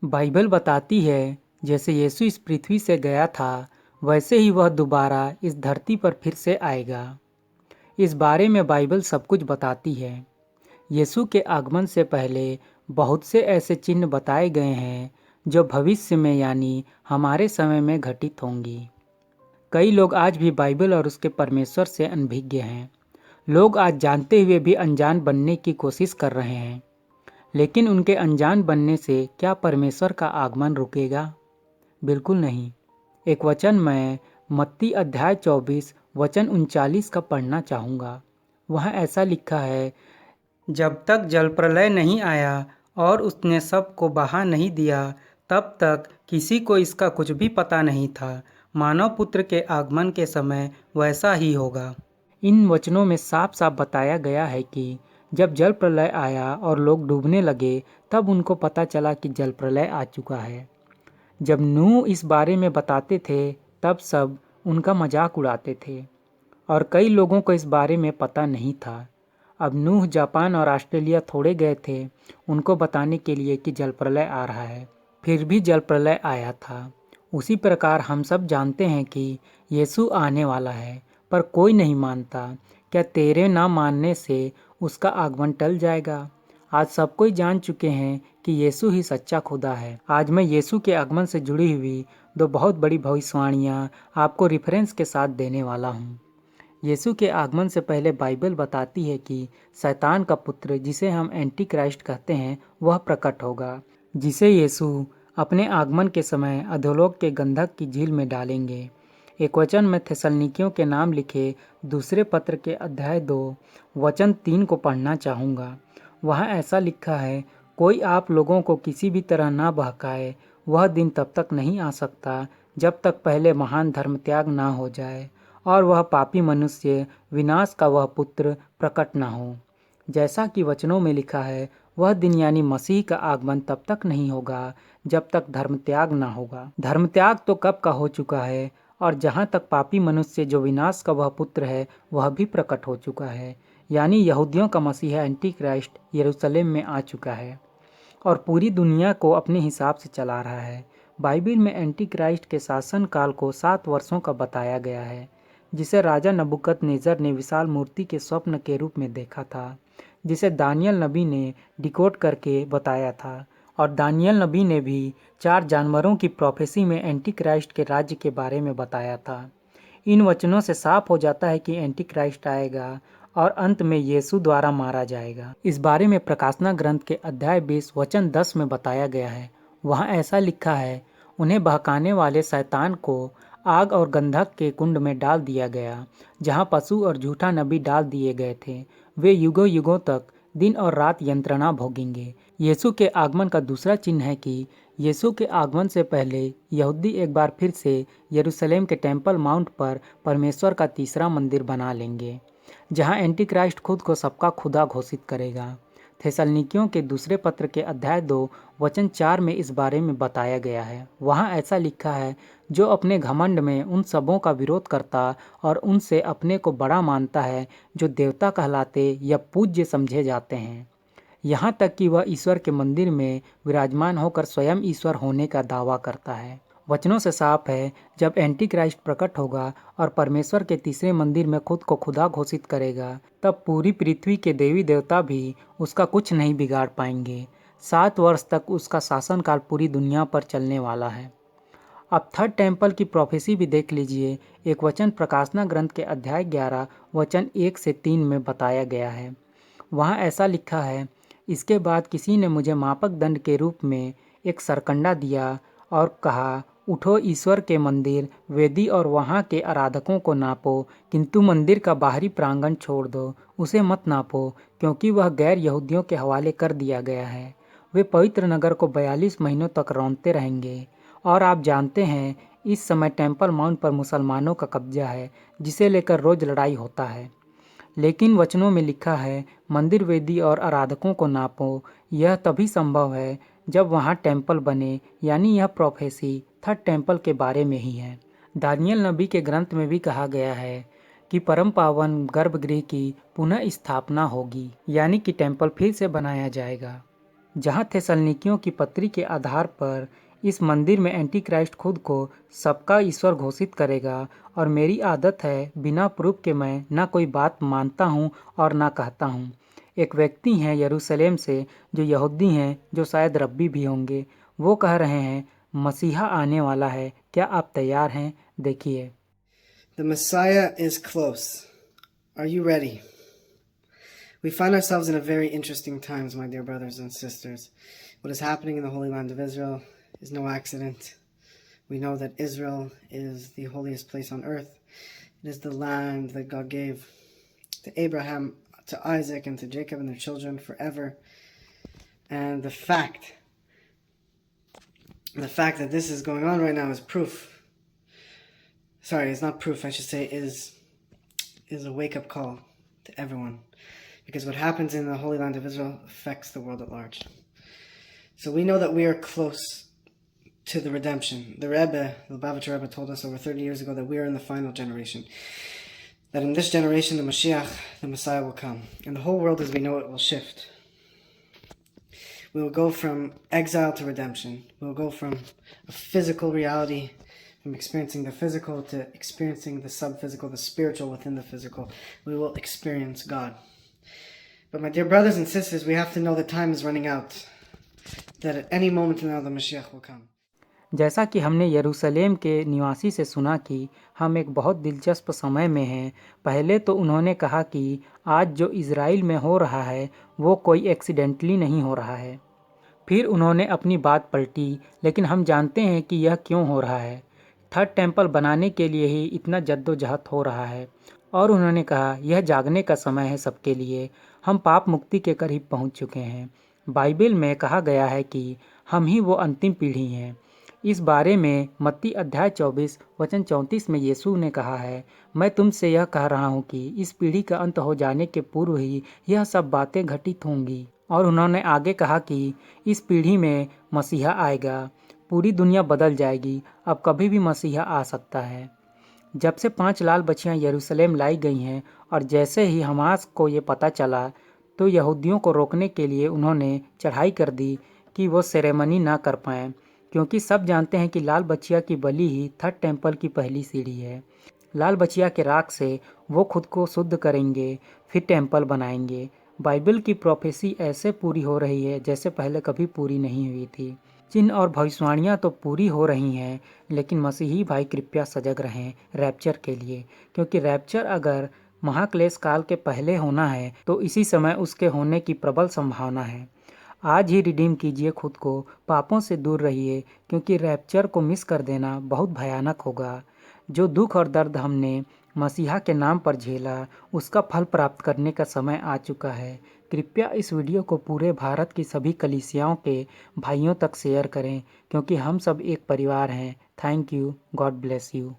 Bible बताती है जैसे यीशु इस पृथ्वी से गया था वैसे ही वह दोबारा इस धरती पर फिर से आएगा। इस बारे में बाइबल सब कुछ बताती है। यीशु के आगमन से पहले बहुत से ऐसे चिन्ह बताए गए हैं जो भविष्य में यानी हमारे समय में घटित होंगी। कई लोग आज भी बाइबल और उसके परमेश्वर से अनभिज्ञ हैं। लोग आज जानते हुए भी अनजान बनने की कोशिश कर रहे हैं। लेकिन उनके अनजान बनने से क्या परमेश्वर का आगमन रुकेगा? बिल्कुल नहीं। एक वचन मैं मत्ती अध्याय 24 वचन 39 का पढ़ना चाहूँगा। वहाँ ऐसा लिखा है, जब तक जल प्रलय नहीं आया और उसने सबको बहा नहीं दिया तब तक किसी को इसका कुछ भी पता नहीं था। मानव पुत्र के आगमन के समय वैसा ही होगा। इन वचनों में साफ साफ बताया गया है कि जब जल प्रलय आया और लोग डूबने लगे तब उनको पता चला कि जल प्रलय आ चुका है। जब नूह इस बारे में बताते थे तब सब उनका मजाक उड़ाते थे और कई लोगों को इस बारे में पता नहीं था। अब नूह जापान और ऑस्ट्रेलिया थोड़े गए थे उनको बताने के लिए कि जल प्रलय आ रहा है, फिर भी जल प्रलय आया था। उसी प्रकार हम सब जानते हैं कि यीशु आने वाला है, पर कोई नहीं मानता। क्या तेरे ना मानने से उसका आगमन टल जाएगा? आज सब कोई जान चुके हैं कि यीशु ही सच्चा खुदा है। आज मैं यीशु के आगमन से जुड़ी हुई दो बहुत बड़ी भविष्यवाणियाँ आपको रेफरेंस के साथ देने वाला हूँ। यीशु के आगमन से पहले बाइबल बताती है कि शैतान का पुत्र, जिसे हम एंटी क्राइस्ट कहते हैं, वह प्रकट होगा, जिसे यीशु अपने आगमन के समय अधोलोक के गंधक की झील में डालेंगे। एक वचन में थिस्सलुनीकियों के नाम लिखे दूसरे पत्र के अध्याय 2 वचन 3 को पढ़ना चाहूँगा। वहाँ ऐसा लिखा है, कोई आप लोगों को किसी भी तरह ना बहकाए, वह दिन तब तक नहीं आ सकता जब तक पहले महान धर्म त्याग ना हो जाए और वह पापी मनुष्य विनाश का वह पुत्र प्रकट ना हो। जैसा कि वचनों में लिखा है, वह दिन यानी मसीह का आगमन तब तक नहीं होगा जब तक धर्म त्याग ना होगा। धर्म त्याग तो कब का हो चुका है और जहाँ तक पापी मनुष्य जो विनाश का वह पुत्र है वह भी प्रकट हो चुका है, यानी यहूदियों का मसीहा एंटी क्राइस्ट यरूशलेम में आ चुका है और पूरी दुनिया को अपने हिसाब से चला रहा है। बाइबल में एंटी क्राइस्ट के शासन काल को 7 वर्षों का बताया गया है, जिसे राजा नबूकदनेस्सर ने विशाल मूर्ति के स्वप्न के रूप में देखा था, जिसे दानियल नबी ने डिकोड करके बताया था। और दानियल नबी ने भी 4 जानवरों की प्रोफेसी में एंटी क्राइस्ट के राज्य के बारे में बताया था। इन वचनों से साफ हो जाता है कि एंटी क्राइस्ट आएगा और अंत में यीशु द्वारा मारा जाएगा। इस बारे में प्रकाशना ग्रंथ के अध्याय 20 वचन 10 में बताया गया है। वहाँ ऐसा लिखा है, उन्हें बहकाने वाले शैतान को आग और गंधक के कुंड में डाल दिया गया, जहाँ पशु और झूठा नबी डाल दिए गए थे। वे युगों युगों तक दिन और रात यंत्रणा भोगेंगे। यीशु के आगमन का दूसरा चिन्ह है कि यीशु के आगमन से पहले यहूदी एक बार फिर से यरूशलेम के टेम्पल माउंट पर परमेश्वर का तीसरा मंदिर बना लेंगे, जहां एंटी क्राइस्ट खुद को सबका खुदा घोषित करेगा। थिस्सलुनीकियों के दूसरे पत्र के अध्याय 2 वचन 4 में इस बारे में बताया गया है। वहाँ ऐसा लिखा है, जो अपने घमंड में उन सबों का विरोध करता और उनसे अपने को बड़ा मानता है जो देवता कहलाते या पूज्य समझे जाते हैं, यहाँ तक कि वह ईश्वर के मंदिर में विराजमान होकर स्वयं ईश्वर होने का दावा करता है। वचनों से साफ है, जब एंटी क्राइस्ट प्रकट होगा और परमेश्वर के तीसरे मंदिर में खुद को खुदा घोषित करेगा, तब पूरी पृथ्वी के देवी देवता भी उसका कुछ नहीं बिगाड़ पाएंगे। 7 वर्ष तक उसका शासनकाल पूरी दुनिया पर चलने वाला है। अब थर्ड टेम्पल की प्रोफेसी भी देख लीजिए। एक वचन प्रकाशना ग्रंथ के अध्याय 11 वचन 1 से 3 में बताया गया है। वहाँ ऐसा लिखा है, इसके बाद किसी ने मुझे मापक दंड के रूप में एक सरकंडा दिया और कहा, उठो, ईश्वर के मंदिर, वेदी और वहाँ के आराधकों को नापो, किंतु मंदिर का बाहरी प्रांगण छोड़ दो, उसे मत नापो, क्योंकि वह गैर यहूदियों के हवाले कर दिया गया है। वे पवित्र नगर को 42 महीनों तक रौंदते रहेंगे। और आप जानते हैं, इस समय टेम्पल माउंट पर मुसलमानों का कब्जा है, जिसे लेकर रोज लड़ाई होता है। लेकिन वचनों में लिखा है, मंदिर, वेदी और आराधकों को नापो। यह तभी संभव है जब वहाँ टेम्पल बने, यानी यह प्रोफेसी थर्ड टेम्पल के बारे में ही है। दानियल नबी के ग्रंथ में भी कहा गया है कि परम पावन गर्भगृह की पुनः स्थापना होगी, यानी कि टेम्पल फिर से बनाया जाएगा। जहाँ थेसलनिकियों की पत्री के आधार पर इस मंदिर में एंटी क्राइस्ट खुद को सबका ईश्वर घोषित करेगा। और मेरी आदत है बिना प्रूफ के मैं ना कोई बात मानता हूँ और ना कहता हूँ। एक व्यक्ति हैं यरूशलेम से जो यहूदी हैं, जो शायद रब्बी भी होंगे। वो कह रहे हैं मसीहा आने वाला है, क्या आप तैयार हैं? देखिए। The Messiah is close. Are you ready? We find ourselves in a very interesting times, my dear brothers and sisters. What is happening in the Holy Land of Israel is no accident. We know that Israel is the holiest place on earth. It is the land that God gave to Abraham, to Isaac, and to Jacob and their children forever. And the fact that this is going on right now is proof. Sorry, it's not proof, I should say, is a wake-up call to everyone. Because what happens in the Holy Land of Israel affects the world at large. So we know that we are close to the redemption. The Rebbe, the Lubavitcher Rebbe, told us over 30 years ago that we are in the final generation. That in this generation, the Mashiach, the Messiah, will come. And the whole world as we know it will shift. We will go from exile to redemption. We will go from a physical reality, from experiencing the physical to experiencing the sub-physical, the spiritual within the physical. We will experience God. But my dear brothers and sisters, we have to know that time is running out. That at any moment now the Mashiach will come. जैसा कि हमने यरूशलेम के निवासी से सुना कि हम एक बहुत दिलचस्प समय में हैं। पहले तो उन्होंने कहा कि आज जो इज़राइल में हो रहा है वो कोई एक्सीडेंटली नहीं हो रहा है। फिर उन्होंने अपनी बात पलटी, लेकिन हम जानते हैं कि यह क्यों हो रहा है। थर्ड टेम्पल बनाने के लिए ही इतना जद्दोजहद हो रहा है। और उन्होंने कहा यह जागने का समय है सबके लिए। हम पाप मुक्ति के करीब पहुंच चुके हैं। बाइबल में कहा गया है कि हम ही वो अंतिम पीढ़ी हैं। इस बारे में मत्ती अध्याय 24 वचन 34 में यीशु ने कहा है, मैं तुमसे यह कह रहा हूँ कि इस पीढ़ी का अंत हो जाने के पूर्व ही यह सब बातें घटित होंगी। और उन्होंने आगे कहा कि इस पीढ़ी में मसीहा आएगा, पूरी दुनिया बदल जाएगी। अब कभी भी मसीहा आ सकता है। जब से 5 लाल बच्चियां यरूशलेम लाई गई हैं और जैसे ही हमास को ये पता चला तो यहूदियों को रोकने के लिए उन्होंने चढ़ाई कर दी कि वो सेरेमनी ना कर पाएँ, क्योंकि सब जानते हैं कि लाल बच्चिया की बलि ही थर्ड टेम्पल की पहली सीढ़ी है। लाल बच्चिया के राख से वो खुद को शुद्ध करेंगे, फिर टेम्पल बनाएंगे। बाइबल की प्रोफेसी ऐसे पूरी हो रही है जैसे पहले कभी पूरी नहीं हुई थी। चिन्ह और भविष्यवाणियाँ तो पूरी हो रही हैं, लेकिन मसीही भाई कृपया सजग रहें रैप्चर के लिए, क्योंकि रैप्चर अगर महाक्लेश काल के पहले होना है तो इसी समय उसके होने की प्रबल संभावना है। आज ही रिडीम कीजिए खुद को, पापों से दूर रहिए, क्योंकि रैप्चर को मिस कर देना बहुत भयानक होगा। जो दुख और दर्द हमने मसीहा के नाम पर झेला, उसका फल प्राप्त करने का समय आ चुका है। कृपया इस वीडियो को पूरे भारत की सभी कलीसियाओं के भाइयों तक शेयर करें, क्योंकि हम सब एक परिवार हैं। Thank you. God bless you.